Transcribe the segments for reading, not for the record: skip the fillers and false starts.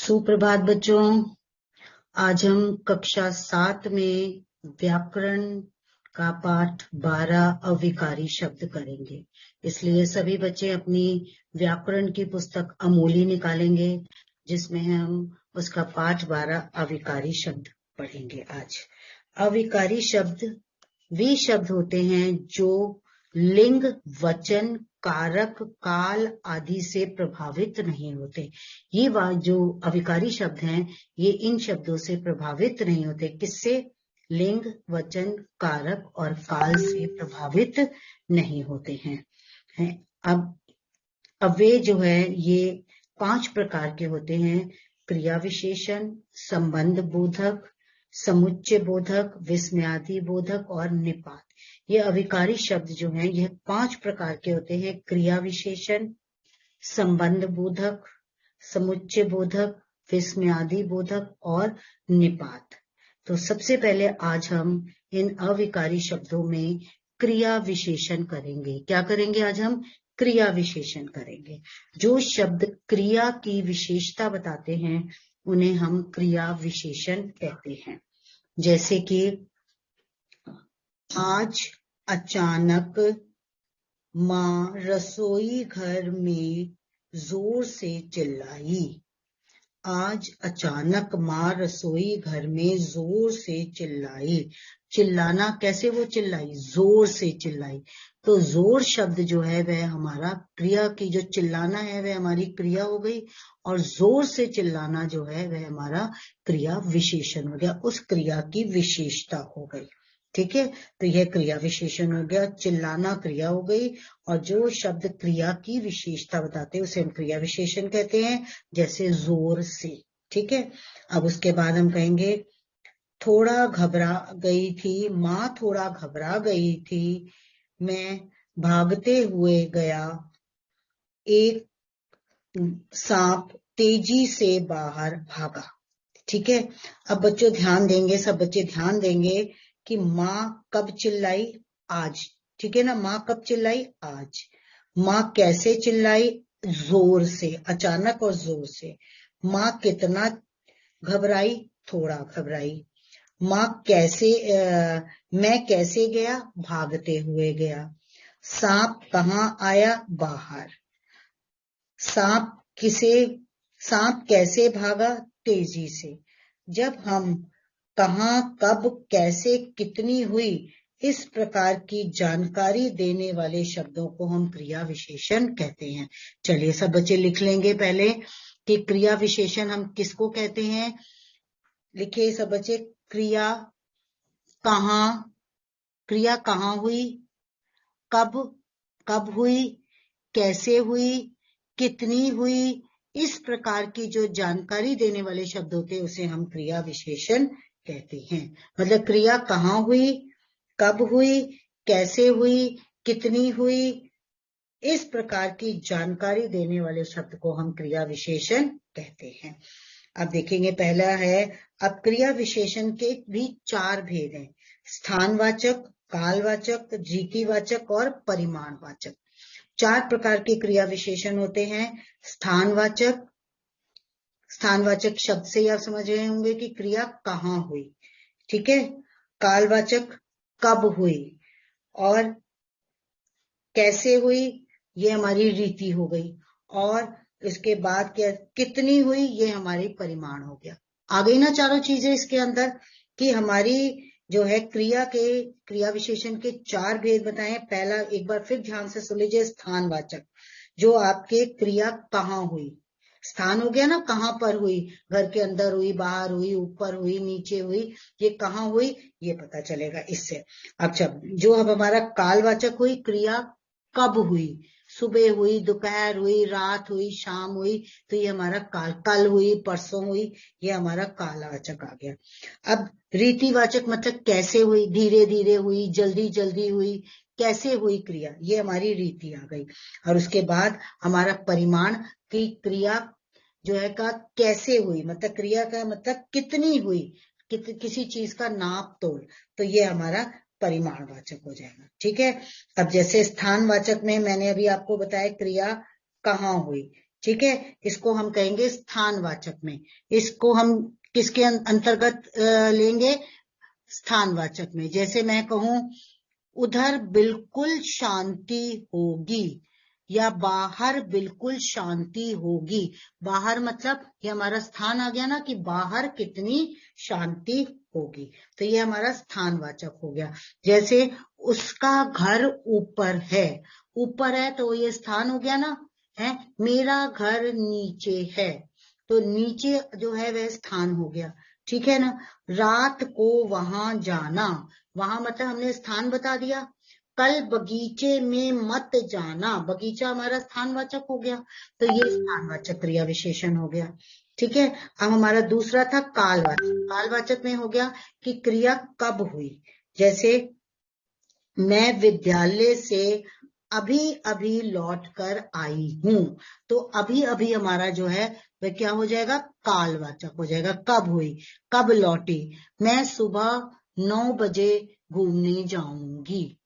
सुप्रभात बच्चों। आज हम कक्षा 7 में व्याकरण का पाठ 12 अविकारी शब्द करेंगे। इसलिए सभी बच्चे अपनी व्याकरण की पुस्तक अमूली निकालेंगे, जिसमें हम उसका पाठ 12 अविकारी शब्द पढ़ेंगे। आज अविकारी शब्द वे शब्द होते हैं जो लिंग, वचन, कारक, काल आदि से प्रभावित नहीं होते। ये जो अविकारी शब्द हैं, ये इन शब्दों से प्रभावित नहीं होते। किससे? लिंग, वचन, कारक और काल से प्रभावित नहीं होते हैं। अब वे जो है ये 5 प्रकार के होते हैं: क्रिया विशेषण, संबंध बोधक, समुच्चय बोधक, विस्मयादि बोधक और निपात। ये अविकारी शब्द जो हैं यह 5 प्रकार के होते हैं: क्रिया विशेषण, संबंध बोधक, समुच्चय बोधक, विस्मयादि बोधक और निपात। तो सबसे पहले आज हम इन अविकारी शब्दों में क्रिया विशेषण करेंगे। क्या करेंगे? आज हम क्रिया विशेषण करेंगे। जो शब्द क्रिया की विशेषता बताते हैं उन्हें हम क्रिया विशेषण कहते हैं। जैसे कि आज अचानक माँ रसोई घर में जोर से चिल्लाई। आज अचानक माँ रसोई घर में जोर से चिल्लाई। चिल्लाना कैसे? वो चिल्लाई, जोर से चिल्लाई। तो जोर शब्द जो है वह हमारा क्रिया की, जो चिल्लाना है वह हमारी क्रिया हो गई, और जोर से चिल्लाना जो है वह हमारा क्रिया विशेषण हो गया, उस क्रिया की विशेषता हो गई। ठीक है, तो यह क्रिया विशेषण हो गया। चिल्लाना क्रिया हो गई, और जो शब्द क्रिया की विशेषता बताते हैं उसे हम क्रिया विशेषण कहते हैं, जैसे जोर से। ठीक है, अब उसके बाद हम कहेंगे थोड़ा घबरा गई थी, माँ थोड़ा घबरा गई थी, मैं भागते हुए गया, एक सांप तेजी से बाहर भागा। ठीक है, अब बच्चों ध्यान देंगे, सब बच्चे ध्यान देंगे कि माँ कब चिल्लाई? आज। ठीक है ना, माँ कब चिल्लाई? आज। माँ कैसे चिल्लाई? जोर से, अचानक और जोर से। माँ कितना घबराई? थोड़ा घबराई। माँ कैसे मैं कैसे गया? भागते हुए गया। सांप कहाँ आया? बाहर। सांप कैसे भागा? तेजी से। जब हम कहाँ, कब, कैसे, कितनी हुई, इस प्रकार की जानकारी देने वाले शब्दों को हम क्रिया विशेषण कहते हैं। चलिए सब बच्चे लिख लेंगे पहले कि क्रिया विशेषण हम किसको कहते हैं। लिखिए सब बच्चे, क्रिया कहाँ हुई, कब हुई, कैसे हुई, कितनी हुई, इस प्रकार की जो जानकारी देने वाले शब्द होते हैं उसे हम क्रिया विशेषण कहते हैं। मतलब क्रिया कहाँ हुई, कब हुई, कैसे हुई, कितनी हुई, इस प्रकार की जानकारी देने वाले शब्द को हम क्रिया विशेषण कहते हैं। अब देखेंगे, पहला है, अब क्रिया विशेषण के भी 4 भेद हैं: स्थानवाचक, कालवाचक, रीतिवाचक और परिमाणवाचक। 4 प्रकार के क्रिया विशेषण होते हैं। स्थानवाचक शब्द से आप समझ रहे होंगे कि क्रिया कहाँ हुई। ठीक है, कालवाचक कब हुई, और कैसे हुई, ये हमारी रीति हो गई, और इसके बाद क्या, कितनी हुई, ये हमारी परिमाण हो गया। आ गई ना चारों चीजें इसके अंदर, कि हमारी जो है क्रिया विशेषण के 4 भेद बताए। पहला एक बार फिर ध्यान से सुन लीजिए, स्थानवाचक, जो आपके क्रिया कहाँ हुई। स्थान हो गया ना, कहाँ पर हुई, घर के अंदर हुई, बाहर हुई, ऊपर हुई, नीचे हुई, ये कहाँ हुई ये पता चलेगा इससे। अच्छा, जो अब हमारा कालवाचक हुई, क्रिया कब हुई, सुबह हुई, दोपहर हुई, रात हुई, शाम हुई, तो ये हमारा कल हुई, परसों हुई, ये हमारा कालवाचक आ गया। अब रीतिवाचक मतलब कैसे हुई, धीरे धीरे हुई, जल्दी जल्दी हुई, कैसे हुई क्रिया, ये हमारी रीति आ गई। और उसके बाद हमारा परिमाण की क्रिया जो है का कैसे हुई, मतलब क्रिया का मतलब कितनी हुई, किसी चीज का नाप तोल, तो ये हमारा परिमाणवाचक हो जाएगा। ठीक है, अब जैसे स्थानवाचक में मैंने अभी आपको बताया क्रिया कहाँ हुई। ठीक है, इसको हम कहेंगे स्थानवाचक में। इसको हम किसके अंतर्गत लेंगे? स्थानवाचक में। जैसे मैं कहूं उधर बिल्कुल शांति होगी या बाहर बिल्कुल शांति होगी। बाहर मतलब ये हमारा स्थान आ गया ना, कि बाहर कितनी शांति होगी, तो ये हमारा स्थानवाचक हो गया। जैसे उसका घर ऊपर है, ऊपर है तो ये स्थान हो गया ना, है। मेरा घर नीचे है, तो नीचे जो है वह स्थान हो गया, ठीक है ना। रात को वहां जाना, वहां मतलब हमने स्थान बता दिया। कल बगीचे में मत जाना, बगीचा हमारा स्थानवाचक हो गया, तो ये स्थानवाचक क्रिया विशेषण हो गया। ठीक है, अब हमारा दूसरा था कालवाचक। कालवाचक में हो गया कि क्रिया कब हुई। जैसे मैं विद्यालय से अभी अभी लौट कर आई हूं, तो अभी अभी हमारा जो है वह क्या हो जाएगा? कालवाचक हो जाएगा। कब हुई, कब लौटी। मैं सुबह 9 बजे घूमने जाऊंगी।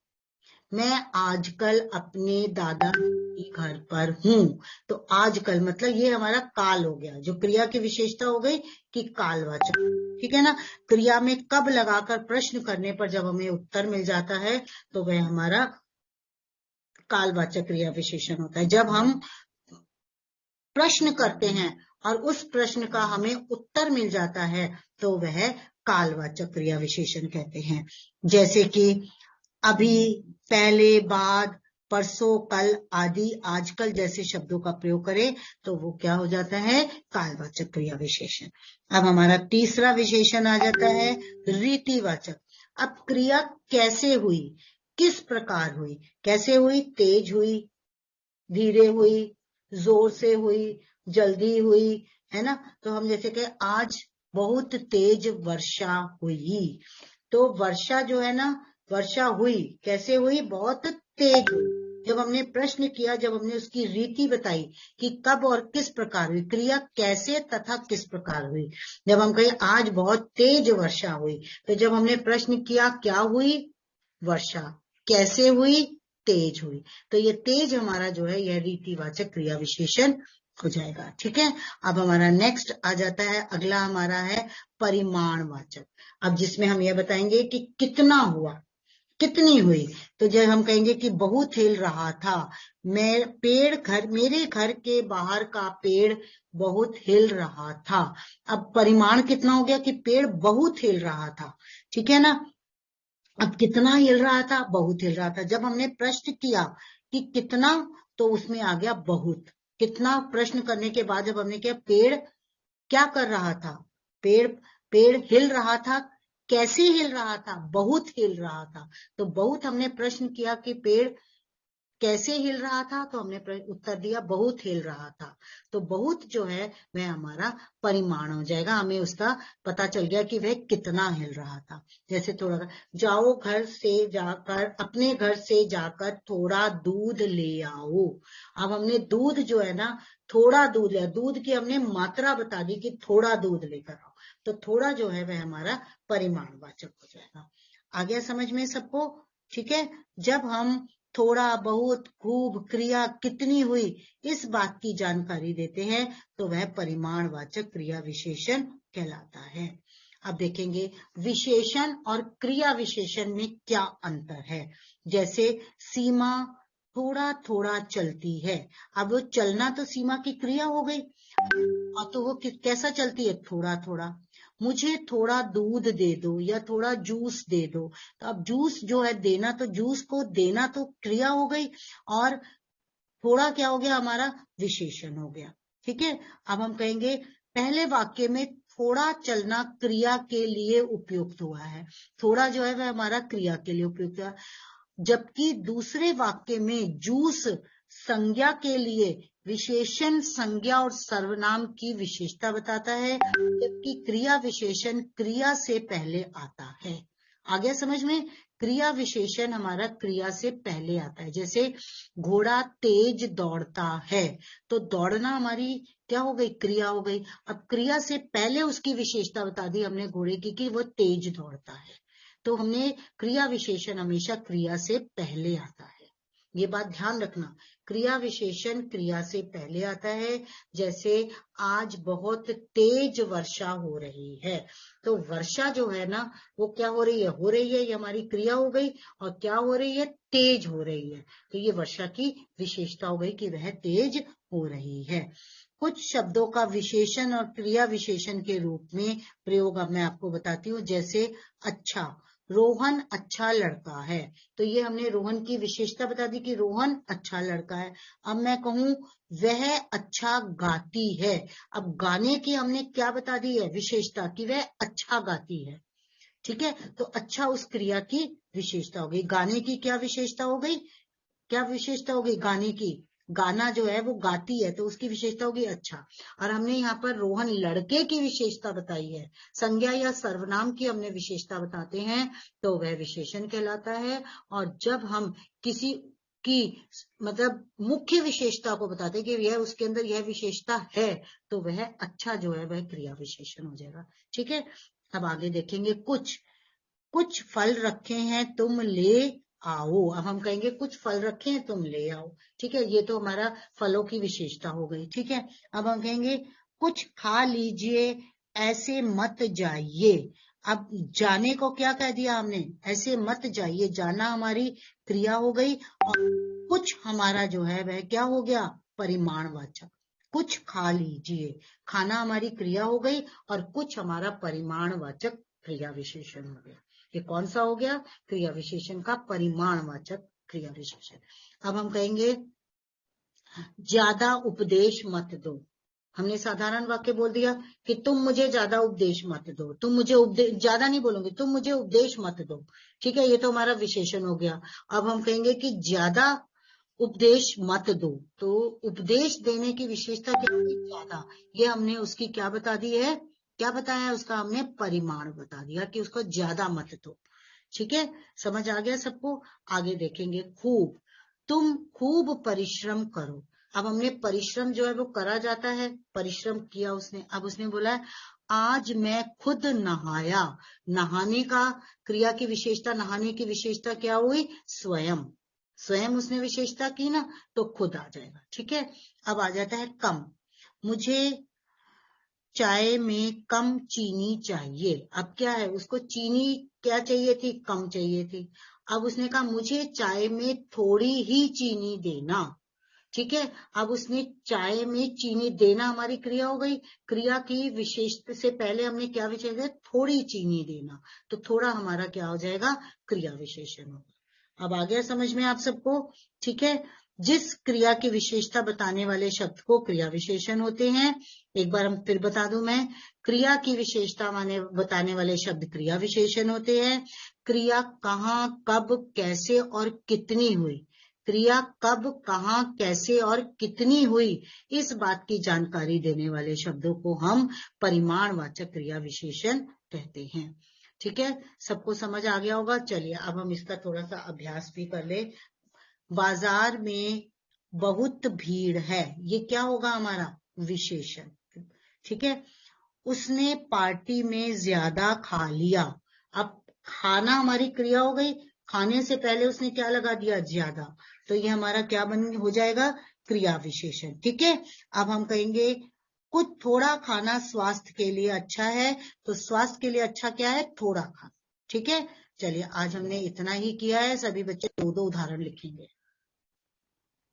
मैं आजकल अपने दादा के घर पर हूं, तो आजकल मतलब ये हमारा काल हो गया। जो क्रिया की विशेषता हो गई कि कालवाचक, ठीक है ना। क्रिया में कब लगाकर प्रश्न करने पर जब हमें उत्तर मिल जाता है तो वह हमारा कालवाचक क्रिया विशेषण होता है। जब हम प्रश्न करते हैं और उस प्रश्न का हमें उत्तर मिल जाता है तो वह कालवाचक क्रिया विशेषण कहते हैं। जैसे कि अभी, पहले, बाद, परसों, कल आदि, आजकल जैसे शब्दों का प्रयोग करें तो वो क्या हो जाता है? कालवाचक क्रिया विशेषण। अब हमारा तीसरा विशेषण आ जाता है रीतिवाचक। अब क्रिया कैसे हुई, किस प्रकार हुई, कैसे हुई? तेज हुई, धीरे हुई, जोर से हुई, जल्दी हुई, है ना। तो हम जैसे कि आज बहुत तेज वर्षा हुई, तो वर्षा जो है ना, वर्षा हुई, कैसे हुई? बहुत तेज हुई। जब हमने प्रश्न किया, जब हमने उसकी रीति बताई कि कब और किस प्रकार हुई, क्रिया कैसे तथा किस प्रकार हुई। जब हम कहें आज बहुत तेज वर्षा हुई, तो जब हमने प्रश्न किया क्या हुई? वर्षा। कैसे हुई? तेज हुई। तो ये तेज हमारा जो है यह रीतिवाचक क्रिया विशेषण हो जाएगा। ठीक है, अब हमारा नेक्स्ट आ जाता है, अगला हमारा है परिमाणवाचक। अब जिसमें हम यह बताएंगे कि कितना हुआ, कितनी हुई। तो जब हम कहेंगे कि बहुत हिल रहा था, मेरे घर के बाहर का पेड़ बहुत हिल रहा था। अब परिमाण कितना हो गया? कि पेड़ बहुत हिल रहा था, ठीक है ना। अब कितना हिल रहा था? बहुत हिल रहा था। जब हमने प्रश्न किया कि कितना, तो उसमें आ गया बहुत। कितना प्रश्न करने के बाद जब हमने किया पेड़ क्या कर रहा था, पेड़ पेड़ हिल रहा था, कैसे हिल रहा था? बहुत हिल रहा था। तो बहुत हमने प्रश्न किया कि पेड़ कैसे हिल रहा था, तो हमने उत्तर दिया बहुत हिल रहा था। तो बहुत जो है वह हमारा परिमाण हो जाएगा, हमें उसका पता चल गया कि वह कितना हिल रहा था। जैसे थोड़ा, जाओ घर से जाकर, अपने घर से जाकर थोड़ा दूध ले आओ। अब हमने दूध जो है ना, थोड़ा दूध लिया, दूध की हमने मात्रा बता दी कि थोड़ा दूध लेकर आओ, तो थोड़ा जो है वह हमारा परिमाणवाचक हो जाएगा। आ गया समझ में सबको? ठीक है, जब हम थोड़ा, बहुत, खूब, क्रिया कितनी हुई, इस बात की जानकारी देते हैं तो वह परिमाणवाचक क्रिया विशेषण कहलाता है। अब देखेंगे विशेषण और क्रिया विशेषण में क्या अंतर है। जैसे सीमा थोड़ा थोड़ा चलती है। अब वो चलना तो सीमा की क्रिया हो गई, और तो वो कैसा चलती है? थोड़ा थोड़ा। मुझे थोड़ा दूध दे दो या थोड़ा जूस दे दो, तो अब जूस जो है देना, तो जूस को देना तो क्रिया हो गई, और थोड़ा क्या हो गया? हमारा विशेषण हो गया। ठीक है, अब हम कहेंगे पहले वाक्य में थोड़ा चलना क्रिया के लिए उपयुक्त हुआ है, थोड़ा जो है वह हमारा क्रिया के लिए उपयुक्त हुआ, जबकि दूसरे वाक्य में जूस संज्ञा के लिए विशेषण संज्ञा और सर्वनाम की विशेषता बताता है, जबकि क्रिया विशेषण क्रिया से पहले आता है। आ गया समझ में? क्रिया विशेषण हमारा क्रिया से पहले आता है। जैसे घोड़ा तेज दौड़ता है, तो दौड़ना हमारी क्या हो गई? क्रिया हो गई। अब क्रिया से पहले उसकी विशेषता बता दी हमने घोड़े की कि वो तेज दौड़ता है, तो हमने क्रिया विशेषण हमेशा क्रिया से पहले आता है। ये बात ध्यान रखना। क्रिया विशेषण क्रिया से पहले आता है। जैसे आज बहुत तेज वर्षा हो रही है, तो वर्षा जो है ना वो क्या हो रही है, ये हमारी क्रिया हो गई, और क्या हो रही है, तेज हो रही है। तो ये वर्षा की विशेषता हो गई कि वह तेज हो रही है। कुछ शब्दों का विशेषण और क्रिया विशेषण के रूप में प्रयोग अब मैं आपको बताती हूँ। जैसे अच्छा, रोहन अच्छा लड़का है, तो ये हमने रोहन की विशेषता बता दी कि रोहन अच्छा लड़का है। अब मैं कहूँ वह अच्छा गाती है, अब गाने की हमने क्या बता दी है, विशेषता, कि वह अच्छा गाती है। ठीक है, तो अच्छा उस क्रिया की विशेषता हो गई। गाने की क्या विशेषता हो गई, क्या विशेषता होगी गाने की, गाना जो है वो गाती है, तो उसकी विशेषता होगी अच्छा। और हमने यहाँ पर रोहन लड़के की विशेषता बताई है। संज्ञा या सर्वनाम की हमने विशेषता बताते हैं तो वह विशेषण कहलाता है। और जब हम किसी की मतलब मुख्य विशेषता को बताते हैं कि यह उसके अंदर यह विशेषता है, तो वह अच्छा जो है वह क्रिया विशेषण हो जाएगा। ठीक है, अब आगे देखेंगे। कुछ फल रखे हैं तुम ले आओ। अब हम कहेंगे कुछ फल रखे हैं तुम ले आओ। ठीक है, ये तो हमारा फलों की विशेषता हो गई। ठीक है, अब हम कहेंगे कुछ खा लीजिए ऐसे मत जाइए। अब जाने को क्या कह दिया हमने, ऐसे मत जाइए। जाना हमारी क्रिया हो गई, और कुछ हमारा जो है वह क्या हो गया, परिमाणवाचक। कुछ खा लीजिए, खाना हमारी क्रिया हो गई और कुछ हमारा परिमाणवाचक क्रिया विशेषण हो गया। ये कौन सा हो गया, क्रिया विशेषण का परिमाणवाचक क्रिया विशेषण। अब हम कहेंगे ज्यादा उपदेश मत दो। हमने साधारण वाक्य बोल दिया कि तुम मुझे ज्यादा उपदेश मत दो, तुम मुझे ज्यादा नहीं बोलोगे, तुम मुझे उपदेश मत दो। ठीक है, ये तो हमारा विशेषण हो गया। अब हम कहेंगे कि ज्यादा उपदेश मत दो, तो उपदेश देने की विशेषता क्या होगी, ज्यादा। ये हमने उसकी क्या बता दी है, क्या बताया है उसका, हमने परिमाण बता दिया कि उसको ज्यादा मत दो। ठीक है, समझ आ गया सबको। आगे देखेंगे खूब, तुम खूब परिश्रम करो। अब हमने परिश्रम जो है वो करा जाता है, परिश्रम किया उसने। अब उसने बोला है आज मैं खुद नहाया। नहाने का क्रिया की विशेषता, नहाने की विशेषता क्या हुई, स्वयं। स्वयं उसने विशेषता की ना, तो खुद आ जाएगा। ठीक है, अब आ जाता है कम, मुझे चाय में कम चीनी चाहिए। अब क्या है, उसको चीनी क्या चाहिए थी, कम चाहिए थी। अब उसने कहा मुझे चाय में थोड़ी ही चीनी देना। ठीक है, अब उसने चाय में चीनी देना हमारी क्रिया हो गई। क्रिया की विशेषता से पहले हमने क्या विशेष दिया, थोड़ी चीनी देना, तो थोड़ा हमारा क्या हो जाएगा, क्रिया विशेषण होगा। अब आ गया समझ में आप सबको। ठीक है, जिस क्रिया की विशेषता बताने वाले शब्द को क्रिया विशेषण होते हैं। एक बार हम फिर बता दूं मैं, क्रिया की विशेषता माने बताने वाले शब्द क्रिया विशेषण होते हैं। क्रिया कहाँ, कब, कैसे और कितनी हुई, क्रिया कब, कहाँ, कैसे और कितनी हुई, इस बात की जानकारी देने वाले शब्दों को हम परिमाणवाचक क्रिया विशेषण कहते हैं। ठीक है, सबको समझ आ गया होगा। चलिए अब हम इसका थोड़ा सा अभ्यास भी कर ले। बाजार में बहुत भीड़ है, ये क्या होगा हमारा विशेषण। ठीक है, उसने पार्टी में ज्यादा खा लिया। अब खाना हमारी क्रिया हो गई, खाने से पहले उसने क्या लगा दिया, ज्यादा, तो ये हमारा क्या बन हो जाएगा, क्रिया विशेषण। ठीक है, अब हम कहेंगे कुछ थोड़ा खाना स्वास्थ्य के लिए अच्छा है, तो स्वास्थ्य के लिए अच्छा क्या है, थोड़ा खाना। ठीक है, चलिए आज हमने इतना ही किया है। सभी बच्चे 2-2 उदाहरण लिखेंगे।